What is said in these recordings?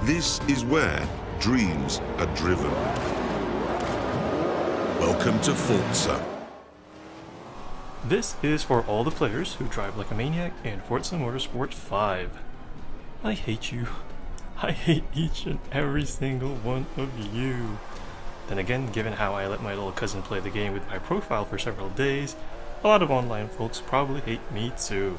This is where dreams are driven. Welcome to Forza. This is for all the players who drive like a maniac in Forza Motorsport 5. I hate you. I hate each and every single one of you. Then again, given how I let my little cousin play the game with my profile for several days, a lot of online folks probably hate me too.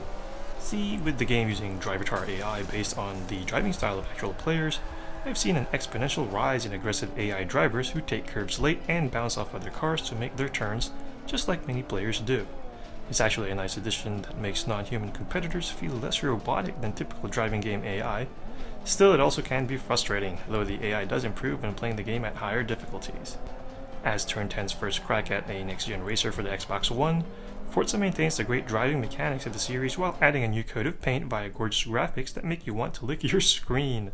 See, with the game using Drivatar AI based on the driving style of actual players, I've seen an exponential rise in aggressive AI drivers who take curves late and bounce off other cars to make their turns, just like many players do. It's actually a nice addition that makes non-human competitors feel less robotic than typical driving game AI. Still, it also can be frustrating, though the AI does improve when playing the game at higher difficulties. As Turn 10's first crack at a next-gen racer for the Xbox One, Forza maintains the great driving mechanics of the series while adding a new coat of paint via gorgeous graphics that make you want to lick your screen.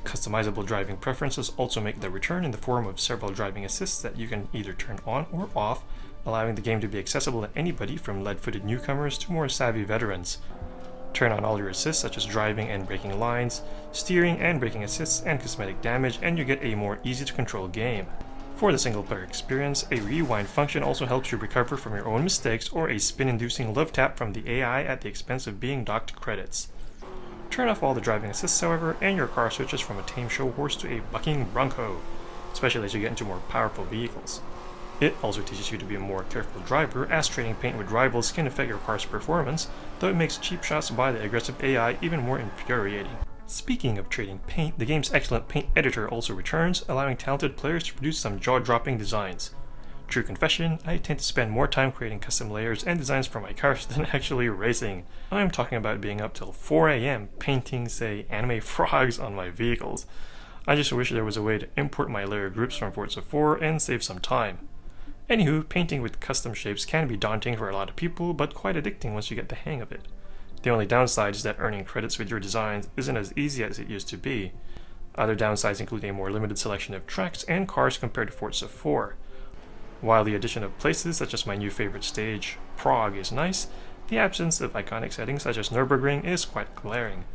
Customizable driving preferences also make their return in the form of several driving assists that you can either turn on or off, allowing the game to be accessible to anybody from lead-footed newcomers to more savvy veterans. Turn on all your assists such as driving and braking lines, steering and braking assists, and cosmetic damage, and you get a more easy-to-control game. For the single-player experience, a rewind function also helps you recover from your own mistakes or a spin-inducing love tap from the AI at the expense of being docked credits. Turn off all the driving assists, however, and your car switches from a tame show horse to a bucking bronco, especially as you get into more powerful vehicles. It also teaches you to be a more careful driver, as trading paint with rivals can affect your car's performance, though it makes cheap shots by the aggressive AI even more infuriating. Speaking of trading paint, the game's excellent paint editor also returns, allowing talented players to produce some jaw-dropping designs. True confession, I tend to spend more time creating custom layers and designs for my cars than actually racing. I'm talking about being up till 4 AM painting, say, anime frogs on my vehicles. I just wish there was a way to import my layer groups from Forza 4 and save some time. Anywho, painting with custom shapes can be daunting for a lot of people, but quite addicting once you get the hang of it. The only downside is that earning credits with your designs isn't as easy as it used to be. Other downsides include a more limited selection of tracks and cars compared to Forza 4. While the addition of places such as my new favorite stage, Prague, is nice, the absence of iconic settings such as Nürburgring is quite glaring.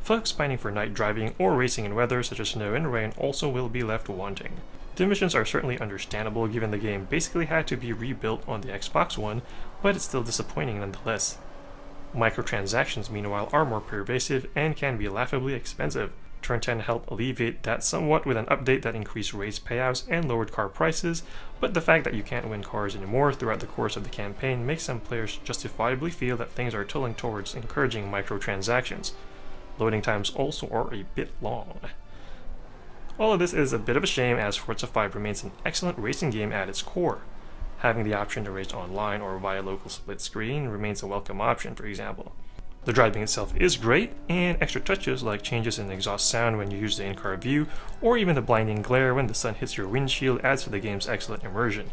Folks pining for night driving or racing in weather such as snow and rain also will be left wanting. The missions are certainly understandable given the game basically had to be rebuilt on the Xbox One, but it's still disappointing nonetheless. Microtransactions, meanwhile, are more pervasive and can be laughably expensive. Turn 10 helped alleviate that somewhat with an update that increased race payouts and lowered car prices, but the fact that you can't win cars anymore throughout the course of the campaign makes some players justifiably feel that things are tilting towards encouraging microtransactions. Loading times also are a bit long. All of this is a bit of a shame as Forza 5 remains an excellent racing game at its core. Having the option to race online or via local split screen remains a welcome option, for example. The driving itself is great, and extra touches like changes in exhaust sound when you use the in-car view, or even the blinding glare when the sun hits your windshield adds to the game's excellent immersion.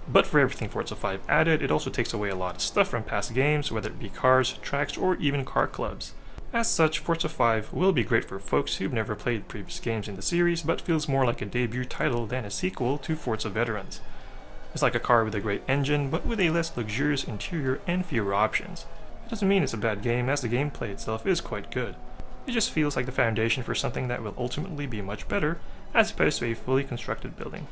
But for everything Forza 5 added, it also takes away a lot of stuff from past games, whether it be cars, tracks, or even car clubs. As such, Forza 5 will be great for folks who've never played previous games in the series, but feels more like a debut title than a sequel to Forza veterans. It's like a car with a great engine, but with a less luxurious interior and fewer options. It doesn't mean it's a bad game, as the gameplay itself is quite good. It just feels like the foundation for something that will ultimately be much better, as opposed to a fully constructed building.